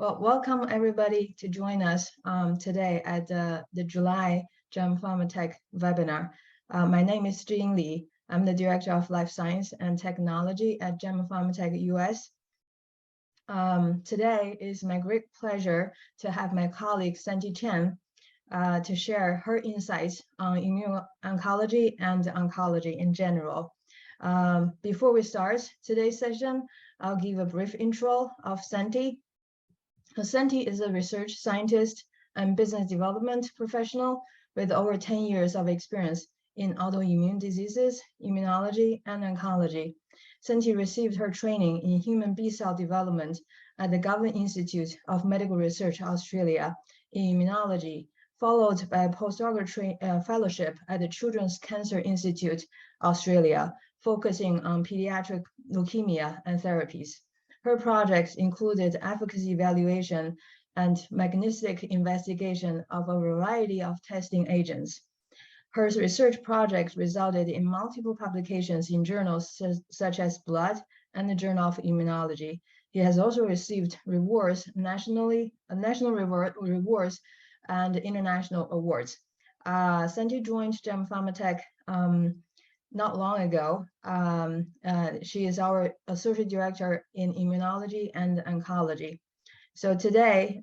Well, welcome everybody to join us today at the July GemPharmatech webinar. My name is Zhiying Li. I'm the Director of Life Science and Technology at GemPharmatech US. Today is my great pleasure to have my colleague Santi Chen to share her insights on immuno-oncology and oncology in general. Before we start today's session, I'll give a brief intro of Santi. Santi is a research scientist and business development professional with over 10 years of experience in autoimmune diseases, immunology, and oncology. Santi received her training in human B-cell development at the Govan Institute of Medical Research, Australia, in immunology, followed by a postdoctoral fellowship at the Children's Cancer Institute, Australia, focusing on pediatric leukemia and therapies. Her projects included efficacy evaluation and mechanistic investigation of a variety of testing agents. Her research projects resulted in multiple publications in journals such as Blood and the Journal of Immunology. He has also received rewards national rewards and international awards. Santi joined GemPharmatech not long ago. She is our Associate Director in Immunology and Oncology. So today,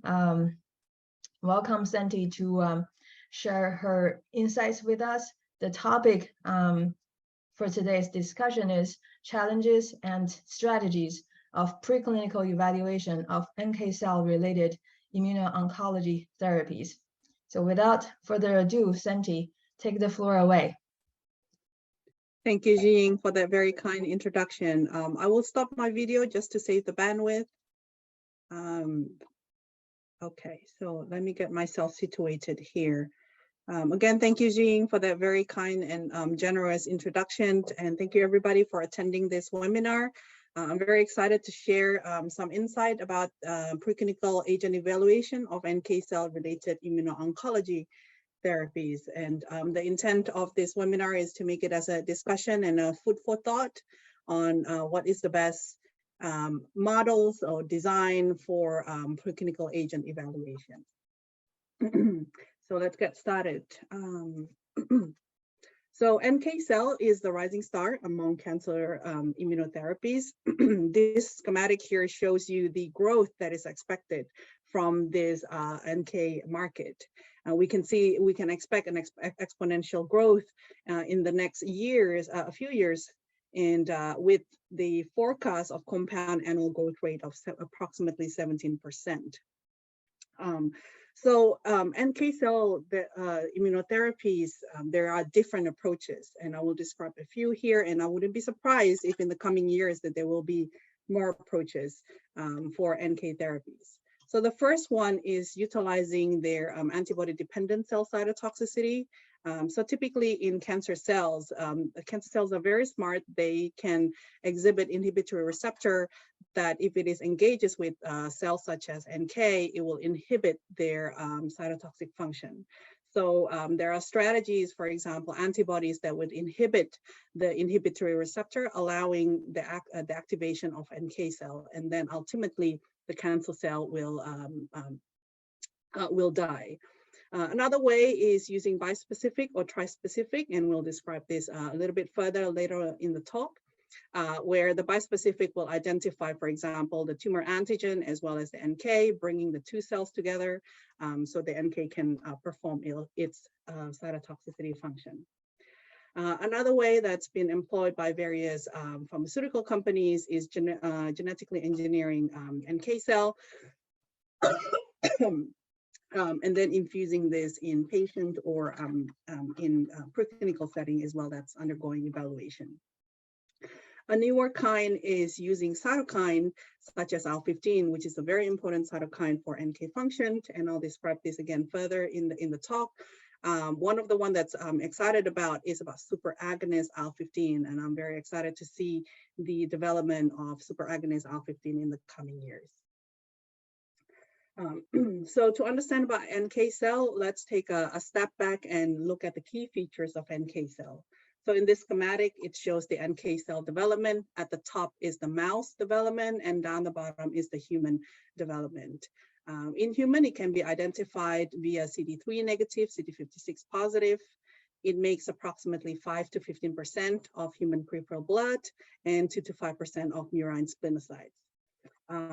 welcome Santi to share her insights with us. The topic for today's discussion is challenges and strategies of preclinical evaluation of NK cell-related immuno-oncology therapies. So without further ado, Santi, take the floor away. Thank you, Zhiying, for that very kind introduction. I will stop my video just to save the bandwidth. Okay, so let me get myself situated here. Again, thank you, Zhiying, for that very kind and generous introduction. And thank you, everybody, for attending this webinar. I'm very excited to share some insight about preclinical agent evaluation of NK cell-related immuno-oncology therapies. And the intent of this webinar is to make it as a discussion and a food for thought on what is the best models or design for preclinical agent evaluation. So let's get started. So NK cell is the rising star among cancer immunotherapies. This schematic here shows you the growth that is expected from this NK market. We can expect an exponential growth in the next years, a few years, and with the forecast of compound annual growth rate of approximately 17%. NK cell immunotherapies, there are different approaches, and I will describe a few here, and I wouldn't be surprised if in the coming years that there will be more approaches for NK therapies. So the first one is utilizing their antibody-dependent cell cytotoxicity. So typically in cancer cells are very smart. They can exhibit inhibitory receptor that if it is engages with cells such as NK, it will inhibit their cytotoxic function. So there are strategies, for example, antibodies that would inhibit the inhibitory receptor, allowing the activation of NK cell, and then ultimately the cancer cell will die. Another way is using bispecific or trispecific, and we'll describe this a little bit further later in the talk, where the bispecific will identify, for example, the tumor antigen as well as the NK, bringing the two cells together so the NK can perform its cytotoxicity function. Another way that's been employed by various pharmaceutical companies is genetically engineering NK cell. And then infusing this in patient or in preclinical setting as well that's undergoing evaluation. A newer kind is using cytokine such as IL-15, which is a very important cytokine for NK function, and I'll describe this again further in the talk. One of the one that's excited about is about superagonist IL-15, and I'm very excited to see the development of superagonist IL-15 in the coming years. So to understand about NK cell, let's take a step back and look at the key features of NK cell. So in this schematic, it shows the NK cell development. At the top is the mouse development, and down the bottom is the human development. In human, it can be identified via CD3 negative, CD56 positive. It makes approximately 5 to 15% of human peripheral blood and 2 to 5% of murine splenocytes.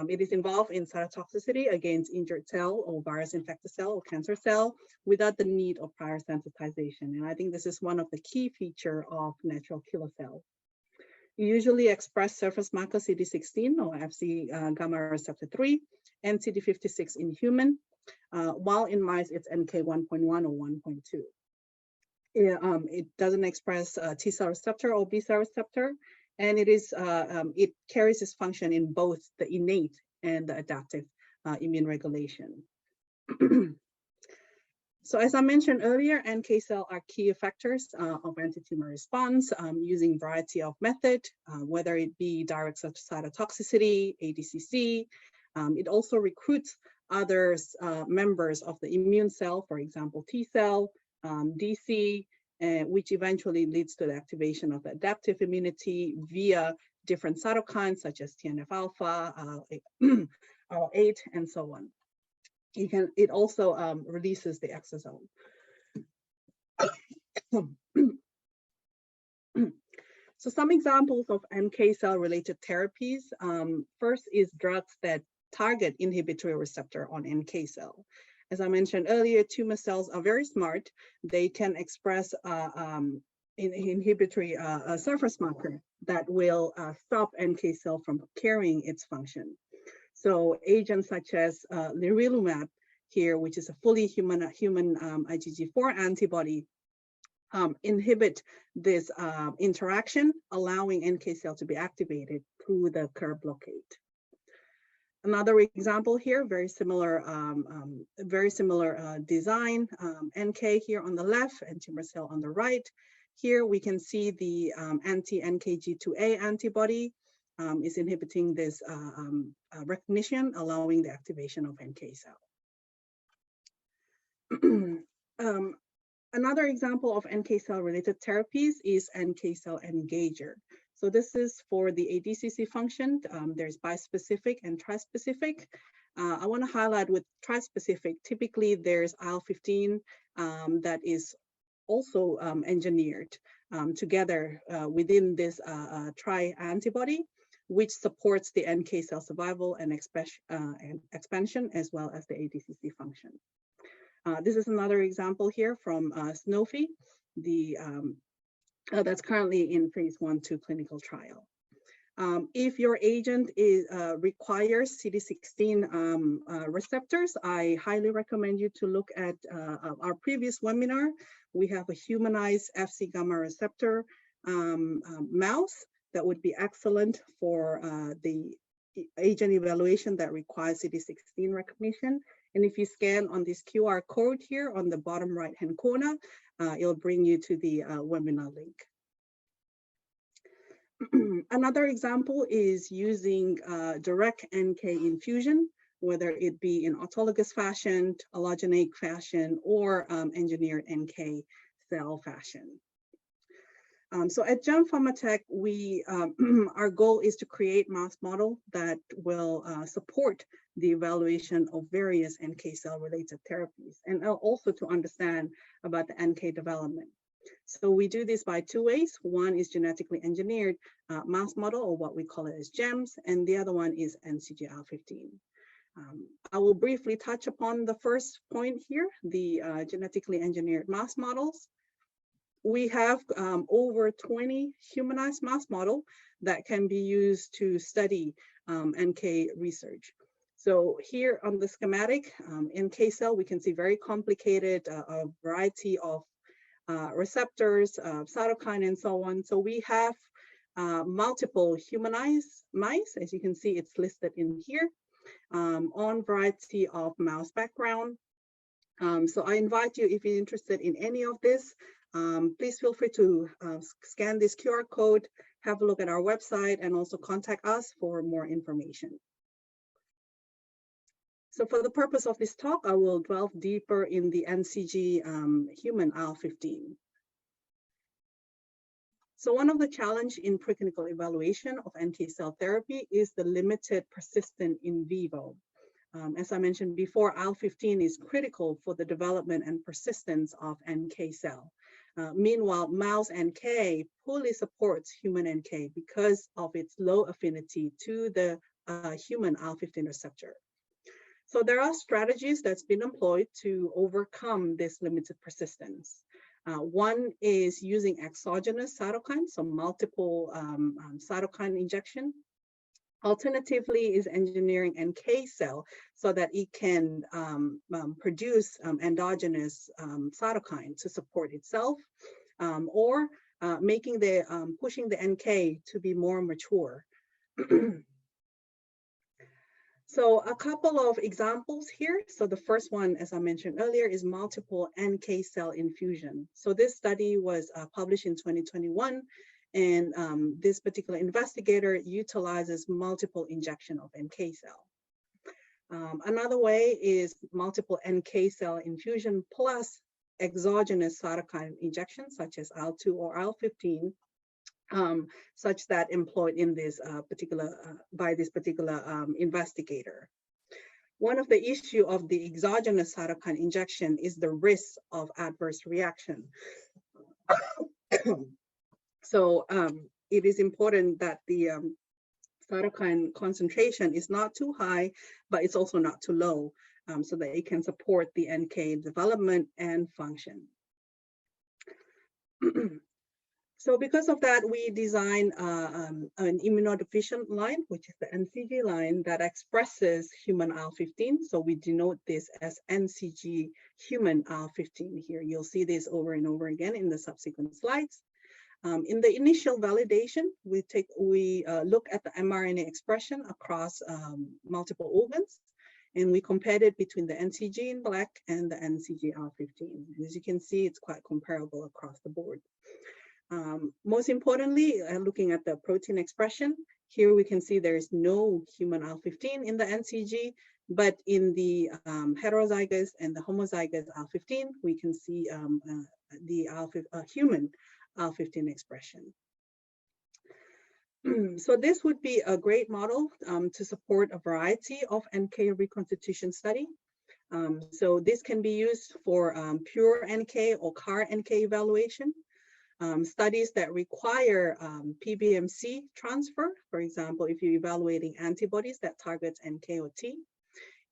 It is involved in cytotoxicity against injured cell or virus-infected cell or cancer cell without the need of prior sensitization. And I think this is one of the key features of natural killer cells. You usually express surface marker CD16 or Fc gamma receptor 3 and CD56 in human, while in mice it's NK 1.1 or 1.2. It doesn't express T cell receptor or B cell receptor, and it carries its function in both the innate and the adaptive immune regulation. So as I mentioned earlier, NK cells are key effectors of anti-tumor response using a variety of methods, whether it be direct cytotoxicity, ADCC. It also recruits other members of the immune cell, for example, T cell, DC, which eventually leads to the activation of the adaptive immunity via different cytokines such as TNF-alpha, IL-8, and so on. It also releases the exosome. So some examples of NK cell related therapies. First is drugs that target inhibitory receptor on NK cell. As I mentioned earlier, tumor cells are very smart. They can express inhibitory surface marker that will stop NK cell from carrying its function. So agents such as leronlimab here, which is a fully human IgG4 antibody, inhibit this interaction, allowing NK cell to be activated through the KER blockade. Another example here, very similar design, NK here on the left and tumor cell on the right. Here we can see the anti-NKG2A antibody is inhibiting this recognition, allowing the activation of NK cell. Another example of NK cell related therapies is NK cell engager. So this is for the ADCC function. There's bispecific and trispecific. I want to highlight with trispecific, typically there's IL-15 that is also engineered together within this tri-antibody, which supports the NK cell survival and expansion, as well as the ADCC function. This is another example here from Sanofi, that's currently in phase 1/2 clinical trial. If your agent requires CD16 receptors, I highly recommend you to look at our previous webinar. We have a humanized Fc gamma receptor mouse that would be excellent for the agent evaluation that requires CD16 recognition. And if you scan on this QR code here on the bottom right-hand corner, it'll bring you to the webinar link. Another example is using direct NK infusion, whether it be in autologous fashion, allogeneic fashion, or engineered NK cell fashion. So at GemPharmatech, our goal is to create mouse model that will support the evaluation of various NK cell related therapies, and also to understand about the NK development. So we do this by two ways. One is genetically engineered mouse model, or what we call it as GEMS, and the other one is NCG-hIL15. I will briefly touch upon the first point here, the genetically engineered mouse models. We have over 20 humanized mouse model that can be used to study NK research. So here on the schematic, NK cell, we can see very complicated a variety of receptors, cytokine, and so on. So we have multiple humanized mice, as you can see, it's listed in here, on variety of mouse background. So I invite you, if you're interested in any of this, please feel free to scan this QR code, have a look at our website, and also contact us for more information. So for the purpose of this talk, I will delve deeper in the NCG human IL-15. So one of the challenge in preclinical evaluation of NK cell therapy is the limited persistent in vivo. As I mentioned before, IL-15 is critical for the development and persistence of NK cell. Meanwhile, mouse NK poorly supports human NK because of its low affinity to the human IL-15 receptor. So there are strategies that's been employed to overcome this limited persistence. One is using exogenous cytokines, so multiple cytokine injection. Alternatively is engineering NK cell so that it can produce endogenous cytokine to support itself, or making pushing the NK to be more mature. So a couple of examples here. So the first one, as I mentioned earlier, is multiple NK cell infusion. So this study was published in 2021. And this particular investigator utilizes multiple injection of NK cell. Another way is multiple NK cell infusion plus exogenous cytokine injection, such as IL-2 or IL-15, such that employed in this by this particular investigator. One of the issue of the exogenous cytokine injection is the risk of adverse reaction. So it is important that the cytokine concentration is not too high, but it's also not too low, so that it can support the NK development and function. So because of that, we designed an immunodeficient line, which is the NCG line that expresses human IL-15. So we denote this as NCG human IL-15 here. You'll see this over and over again in the subsequent slides. In the initial validation, we look at the mRNA expression across multiple organs, and we compared it between the NCG in black and the NCG-hIL15. As you can see, it's quite comparable across the board. Most importantly, looking at the protein expression, here we can see there is no human IL-15 in the NCG, but in the heterozygous and the homozygous IL-15, we can see the human IL-15 expression. So this would be a great model to support a variety of NK reconstitution study. So this can be used for pure NK or CAR NK evaluation. Studies that require PBMC transfer, for example, if you're evaluating antibodies that targets NK or T,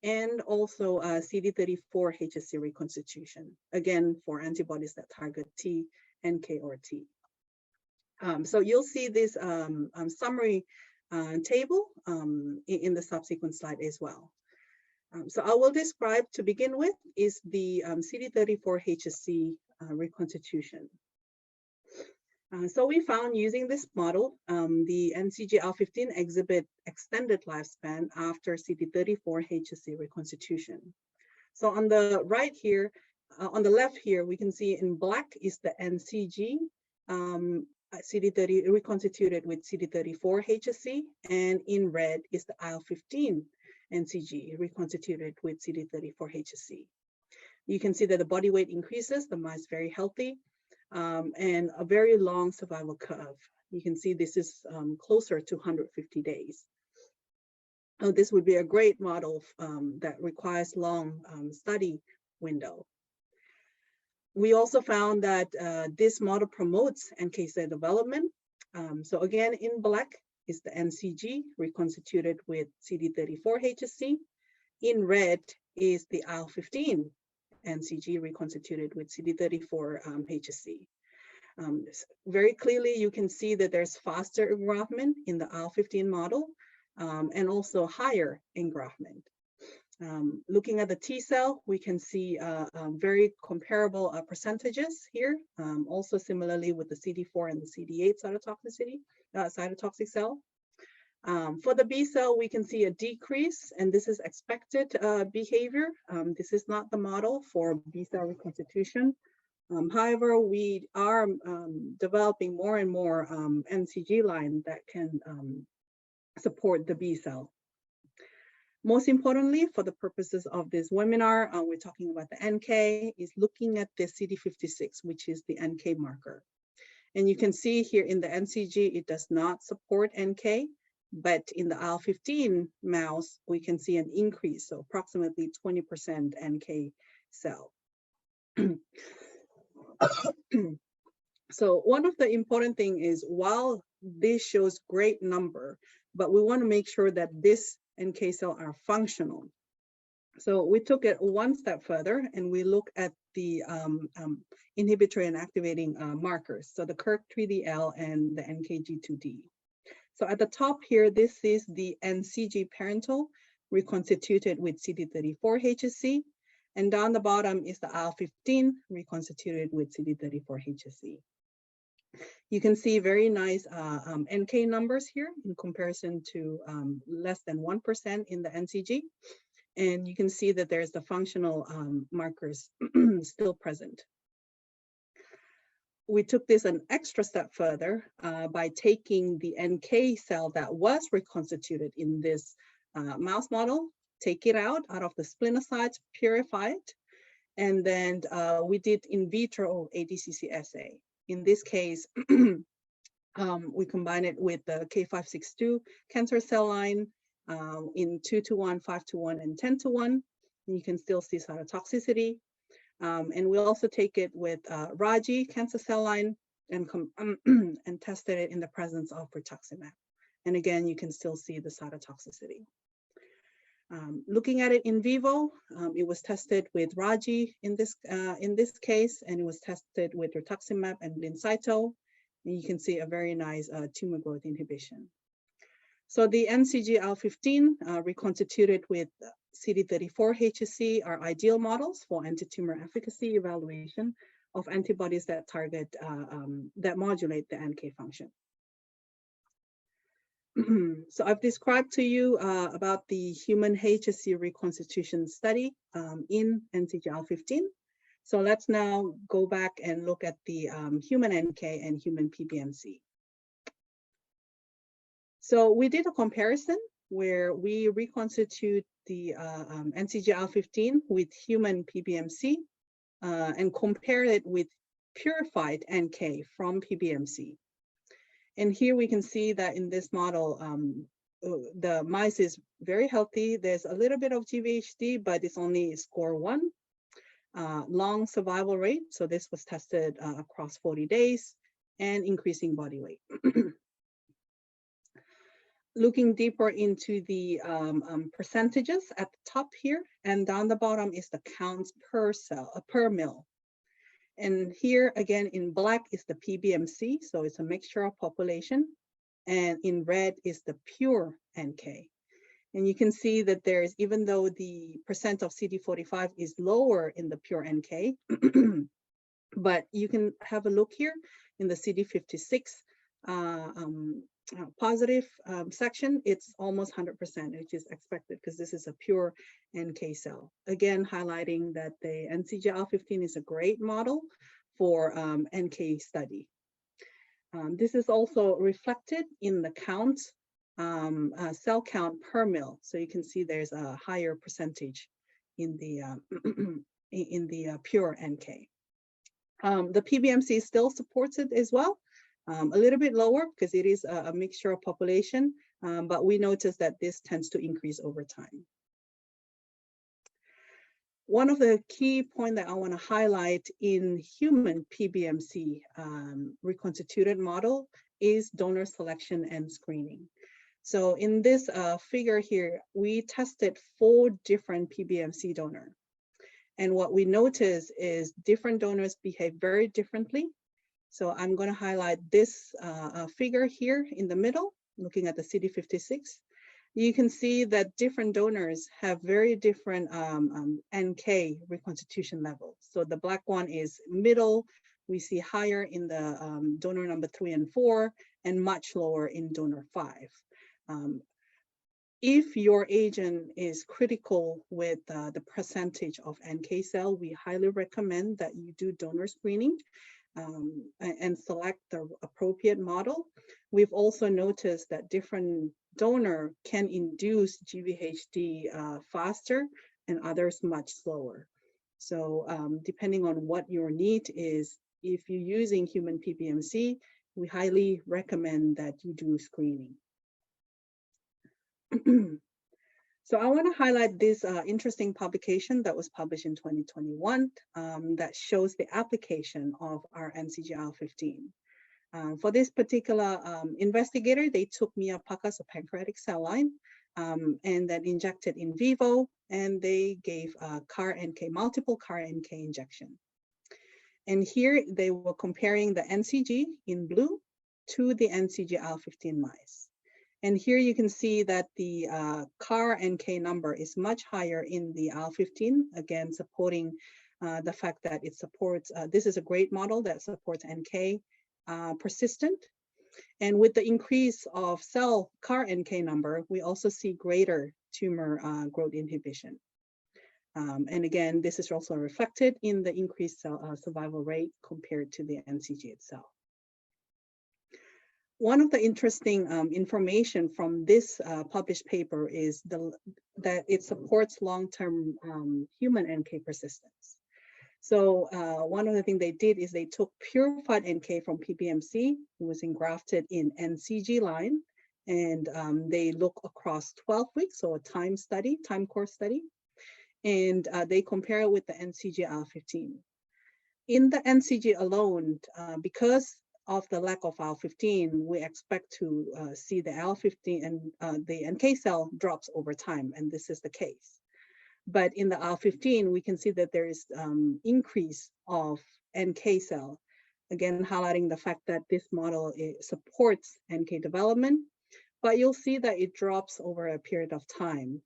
and also CD34 HSC reconstitution, again, for antibodies that target T, NK, or T. So you'll see this summary table in the subsequent slide as well. So I will describe, to begin with, is the CD34 HSC reconstitution. So we found using this model, the NCG-hIL15 exhibit extended lifespan after CD34 HSC reconstitution. So on the right here, on the left here, we can see in black is the NCG CD30 reconstituted with CD34 HSC, and in red is the IL-15 NCG reconstituted with CD34 HSC. You can see that the body weight increases, the mice very healthy, and a very long survival curve. You can see this is closer to 150 days. This would be a great model that requires long study window. We also found that this model promotes NK cell development. So again, in black is the NCG reconstituted with CD34 HSC. In red is the IL-15 NCG reconstituted with CD34 HSC. Very clearly, you can see that there's faster engraftment in the IL-15 model and also higher engraftment. Looking at the T cell, we can see very comparable percentages here, also similarly with the CD4 and the CD8 cytotoxic cell. For the B cell, we can see a decrease, and this is expected behavior. This is not the model for B cell reconstitution. However, we are developing more and more NCG line that can support the B cell. Most importantly, for the purposes of this webinar, we're talking about the NK, is looking at the CD56, which is the NK marker. And you can see here in the NCG, it does not support NK, but in the IL-15 mouse, we can see an increase, so approximately 20% NK cell. So one of the important thing is, while this shows great number, but we want to make sure that this NK cell are functional. So we took it one step further and we look at the inhibitory and activating markers. So the KIR3DL and the NKG2D. So at the top here, this is the NCG parental reconstituted with CD34-HSC. And down the bottom is the IL-15 reconstituted with CD34-HSC. You can see very nice NK numbers here in comparison to less than 1% in the NCG. And you can see that there's the functional markers still present. We took this an extra step further by taking the NK cell that was reconstituted in this mouse model, take it out of the splenocytes, purify it, and then we did in vitro ADCC assay. In this case, we combine it with the K562 cancer cell line in 2:1, 5:1, and 10:1. And you can still see cytotoxicity. And we also take it with Raji cancer cell line and tested it in the presence of rituximab. And again, you can still see the cytotoxicity. Looking at it in vivo, it was tested with Raji in this case, and it was tested with rituximab and Blincyto. And you can see a very nice tumor growth inhibition. So the NCG-hIL15 reconstituted with CD34-HSC are ideal models for anti-tumor efficacy evaluation of antibodies that target, that modulate the NK function. So I've described to you about the human HSC reconstitution study in NCG-hIL15. So let's now go back and look at the human NK and human PBMC. So we did a comparison where we reconstitute the NCG-hIL15 with human PBMC and compare it with purified NK from PBMC. And here we can see that in this model, the mice is very healthy. There's a little bit of GVHD, but it's only score 1. Long survival rate, so this was tested across 40 days, and increasing body weight. Looking deeper into the percentages at the top here, and down the bottom is the counts per cell, per mil. And here again in black is the PBMC, so it's a mixture of population, and in red is the pure NK. And you can see that there's, even though the percent of CD45 is lower in the pure NK, but you can have a look here in the CD56 positive section, it's almost 100%, which is expected because this is a pure NK cell. Again, highlighting that the NCG-hIL15 is a great model for NK study. This is also reflected in the count, cell count per mil. So you can see there's a higher percentage in the pure NK. The PBMC still supports it as well. A little bit lower because it is a mixture of population, but we notice that this tends to increase over time. One of the key points that I want to highlight in human PBMC reconstituted model is donor selection and screening. So in this figure here, we tested 4 different PBMC donors. And what we notice is different donors behave very differently. So I'm going to highlight this figure here in the middle, looking at the CD56. You can see that different donors have very different NK reconstitution levels. So the black one is middle. We see higher in the donor number 3 and 4, and much lower in donor 5. If your agent is critical with the percentage of NK cell, we highly recommend that you do donor screening and select the appropriate model. We've also noticed that different donor can induce GVHD faster and others much slower. So depending on what your need is, if you're using human PBMC, we highly recommend that you do screening. So I want to highlight this interesting publication that was published in 2021 that shows the application of our NCG-hIL15. For this particular investigator, they took Mia Pakas, a pancreatic cell line, and then injected in vivo, and they gave multiple CAR-NK injection. And here they were comparing the NCG in blue to the NCG-hIL15 mice. And here you can see that the CAR-NK number is much higher in the IL-15, again, supporting the fact that it supports, this is a great model that supports NK persistent. And with the increase of cell CAR-NK number, we also see greater tumor growth inhibition. And again, this is also reflected in the increased cell survival rate compared to the NCG itself. One of the interesting information from this published paper is that it supports long-term human NK persistence. So one of the things they did is they took purified NK from PBMC, it was engrafted in NCG line, and they look across 12 weeks, so a time course study, and they compare it with the NCG-hIL15. In the NCG alone, because of the lack of IL-15, we expect to see the IL-15 and the NK cell drops over time, and this is the case. But in the IL-15, we can see that there is increase of NK cell, again, highlighting the fact that this model supports NK development, but you'll see that it drops over a period of time.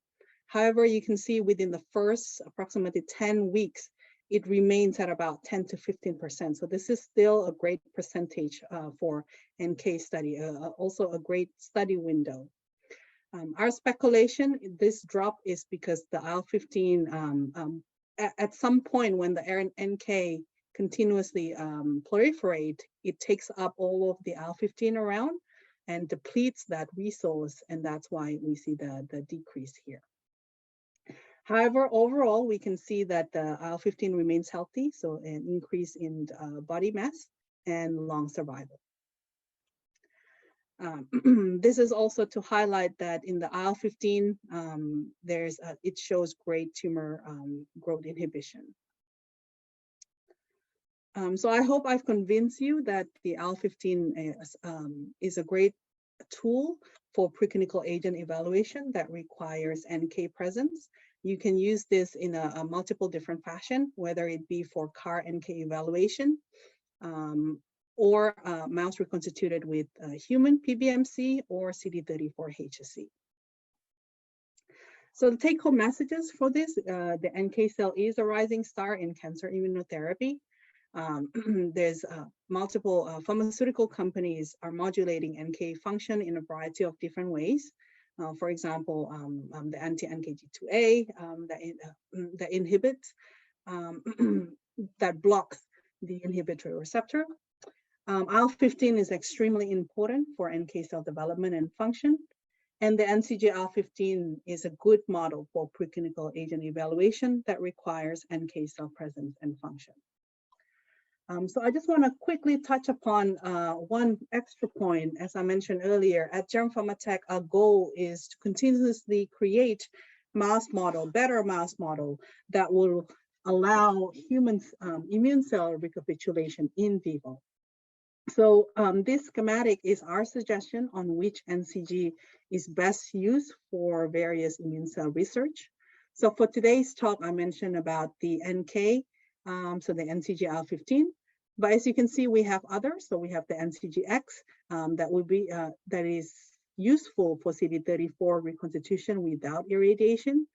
However, you can see within the first approximately 10 weeks, it remains at about 10 to 15%. So this is still a great percentage for NK study, also a great study window. Our speculation, this drop is because the IL-15, at some point when the NK continuously proliferate, it takes up all of the IL-15 around and depletes that resource, and that's why we see the decrease here. However, overall, we can see that the IL-15 remains healthy, so an increase in body mass and long survival. This is also to highlight that in the IL-15, it shows great tumor growth inhibition. So I hope I've convinced you that the IL-15 is a great tool for preclinical agent evaluation that requires NK presence. You can use this in a multiple different fashion, whether it be for CAR-NK evaluation or mouse reconstituted with human PBMC or CD34-HSC. So the take-home messages for this, the NK cell is a rising star in cancer immunotherapy. There's multiple pharmaceutical companies are modulating NK function in a variety of different ways. For example, the anti-NKG2A that inhibits, that blocks the inhibitory receptor. IL-15 is extremely important for NK cell development and function. And the NCG-hIL15 is a good model for preclinical agent evaluation that requires NK cell presence and function. So I just want to quickly touch upon one extra point. As I mentioned earlier, at GemPharmatech, our goal is to continuously create better mouse model that will allow humans immune cell recapitulation in vivo. So this schematic is our suggestion on which NCG is best used for various immune cell research. So for today's talk, I mentioned about the NK, so the NCG-hIL15. But as you can see, we have others. So we have the NCG-X that is useful for CD34 reconstitution without irradiation.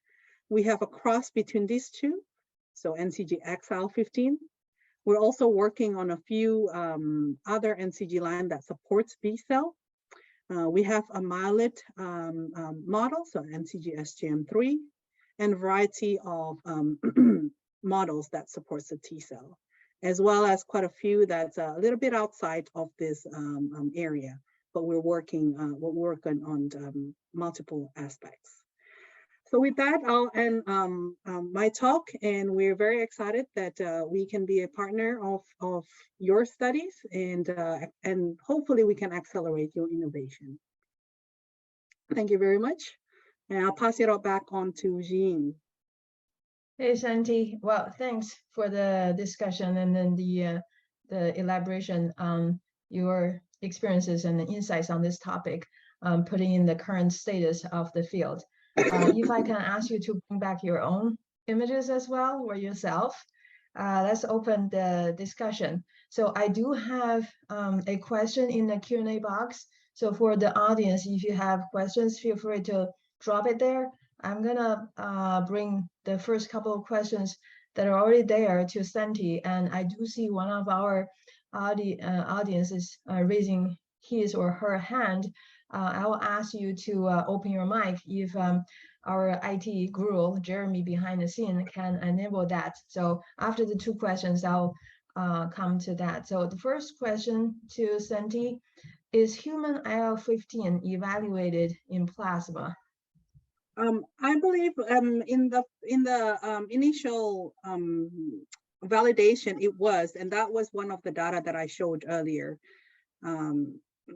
We have a cross between these two, so NCG-X-hIL15. We're also working on a few other NCG line that supports B cell. We have a myeloid model, so NCG-SGM3, and a variety of models that supports the T cell, as well as quite a few that's a little bit outside of this area, but we're working on multiple aspects. So with that, I'll end my talk, and we're very excited that we can be a partner of your studies, and hopefully we can accelerate your innovation. Thank you very much, and I'll pass it all back on to Jean. Hey, Santi. Well, thanks for the discussion and then the elaboration on your experiences and the insights on this topic, putting in the current status of the field. If I can ask you to bring back your own images as well, or yourself, let's open the discussion. So I do have a question in the Q&A box. So for the audience, if you have questions, feel free to drop it there. I'm gonna bring the first couple of questions that are already there to Santi, and I do see one of our audience is raising his or her hand. I will ask you to open your mic if our IT guru, Jeremy, behind the scene can enable that. So after the two questions, I'll come to that. So the first question to Santi, is human IL-15 evaluated in plasma? I believe in the initial validation it was, and that was one of the data that I showed earlier.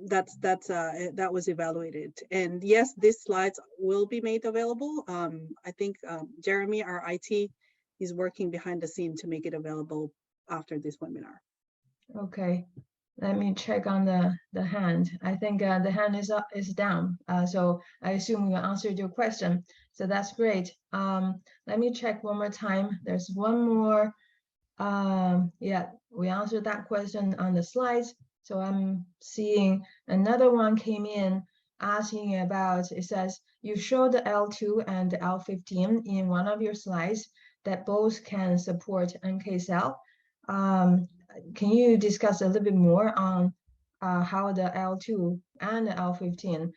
That was evaluated, and yes, these slides will be made available. I think Jeremy, our IT, is working behind the scene to make it available after this webinar. Okay, let me check on the hand. I think the hand is down, so I assume we answered your question. So that's great. Let me check one more time. There's one more. Yeah, we answered that question on the slides. So I'm seeing another one came in asking about, it says, you showed the L2 and the L15 in one of your slides that both can support NK cell. Can you discuss a little bit more on how the L2 and the L15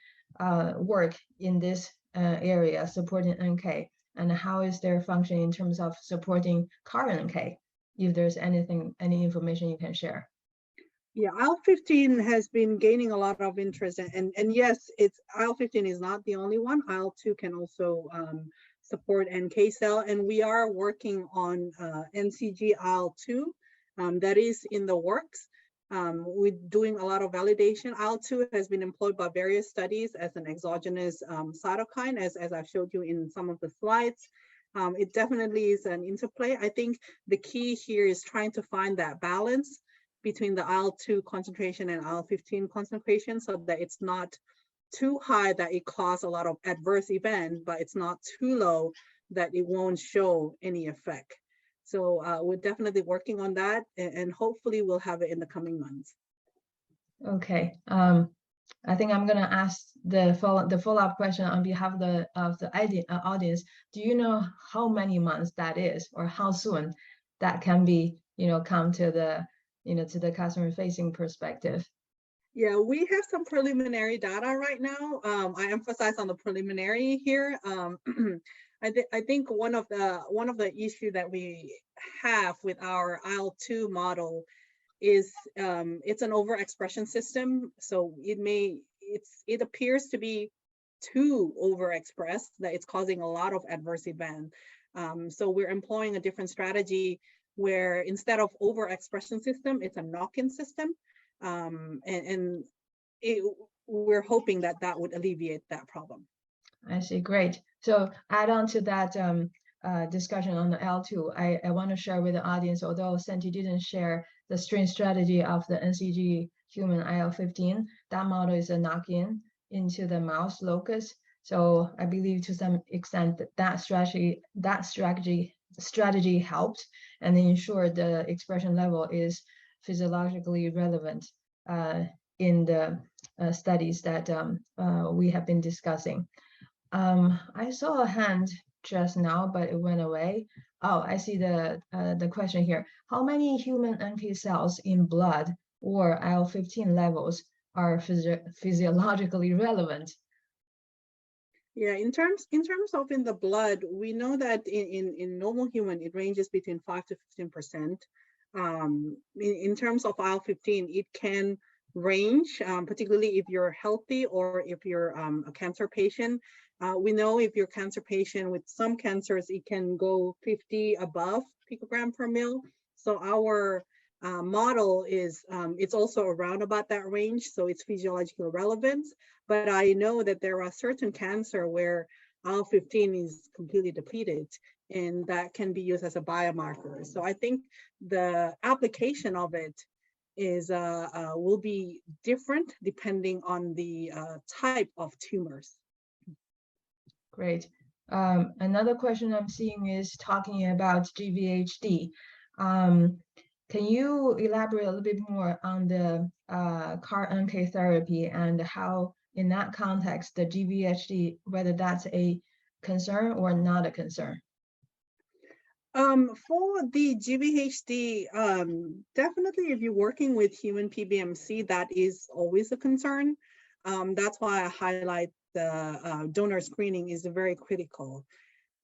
work in this area supporting NK, and how is their function in terms of supporting CAR NK, if there's any information you can share? Yeah, IL-15 has been gaining a lot of interest, and yes, it's IL-15 is not the only one. IL-2 can also support NK cell, and we are working on NCG-hIL15 that is in the works. We're doing a lot of validation. IL-2 has been employed by various studies as an exogenous cytokine, as I've showed you in some of the slides. It definitely is an interplay. I think the key here is trying to find that balance between the IL-2 concentration and IL-15 concentration, so that it's not too high that it causes a lot of adverse events, but it's not too low that it won't show any effect. So we're definitely working on that, and hopefully we'll have it in the coming months. Okay. I think I'm going to ask the follow-up question on behalf of the audience. Do you know how many months that is, or how soon that can be, come to the to the customer-facing perspective? Yeah, we have some preliminary data right now. I emphasize on the preliminary here. I think one of the issues that we have with our IL-2 model is it's an overexpression system. So it appears to be too overexpressed, that it's causing a lot of adverse events. So we're employing a different strategy where instead of overexpression system, it's a knock-in system. We're hoping that would alleviate that problem. I see, great. So add on to that discussion on the L2, I want to share with the audience, although Santi didn't share the strain strategy of the NCG human IL-15, that model is a knock-in into the mouse locus. So I believe to some extent that strategy helped and ensured the expression level is physiologically relevant in the studies that we have been discussing. I saw a hand just now, but it went away. Oh, I see the question here. How many human NK cells in blood or IL-15 levels are physiologically relevant? Yeah, in terms of in the blood, we know that in normal human, it ranges between 5 to 15%. In terms of IL-15, it can range, particularly if you're healthy or if you're a cancer patient. We know if you're a cancer patient with some cancers, it can go 50 above picogram per mil. So our model is, it's also around about that range, so it's physiological relevance. But I know that there are certain cancer where IL-15 is completely depleted, and that can be used as a biomarker. So I think the application of it is will be different depending on the type of tumors. Great. Another question I'm seeing is talking about GVHD. Can you elaborate a little bit more on the CAR-NK therapy and how, in that context, the GVHD, whether that's a concern or not a concern? For the GVHD, definitely if you're working with human PBMC, that is always a concern. That's why I highlight the donor screening is very critical.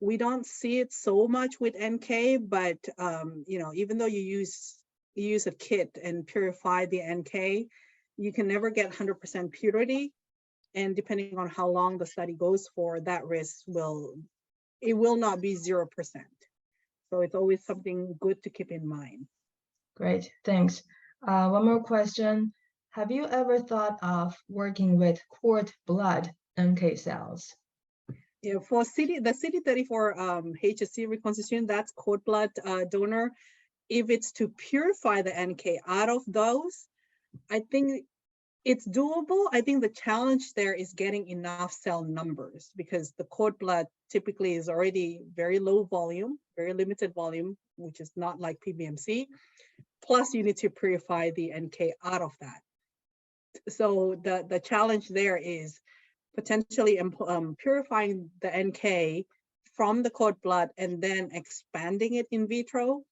We don't see it so much with NK, but you know, even though you use a kit and purify the NK, you can never get 100% purity. And depending on how long the study goes for, that risk will not be 0%. So it's always something good to keep in mind. Great, thanks. One more question. Have you ever thought of working with cord blood NK cells? Yeah, for the CD34 HSC reconstitution, that's cord blood donor. If it's to purify the NK out of those, I think it's doable. I think the challenge there is getting enough cell numbers, because the cord blood typically is already very low volume, very limited volume, which is not like PBMC. Plus you need to purify the NK out of that. So the challenge there is potentially purifying the NK from the cord blood and then expanding it in vitro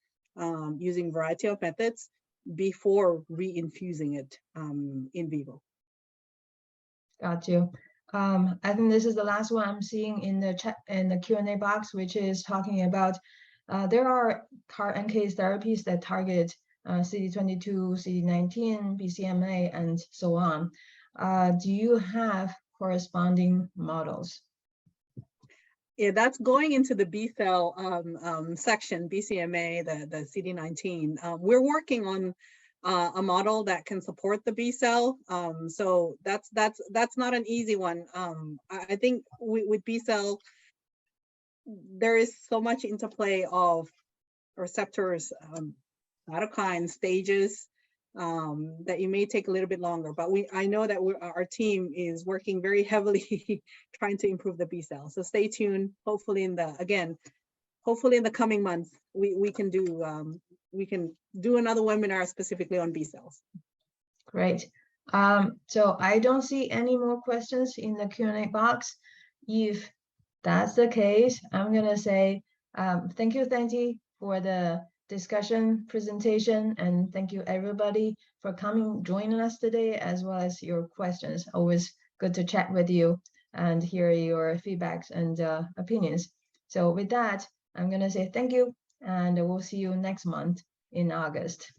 using a variety of methods before re-infusing it in vivo. Got you. I think this is the last one I'm seeing in the chat, in the Q&A box, which is talking about there are CAR-NK therapies that target CD22, CD19, BCMA, and so on. Do you have corresponding models? Yeah, that's going into the B cell section, BCMA, the CD19. We're working on a model that can support the B cell. So that's not an easy one. I think with B cell, there is so much interplay of receptors, cytokine stages, that it may take a little bit longer, but I know that our team is working very heavily trying to improve the B cell. So stay tuned. Hopefully in the coming months, we can do another webinar specifically on B cells. Great. So I don't see any more questions in the Q&A box. If that's the case, I'm gonna say thank you, Santi, for the discussion presentation, and thank you everybody for joining us today, as well as your questions. Always good to chat with you and hear your feedbacks and opinions. So with that, I'm gonna say thank you, and we'll see you next month in August.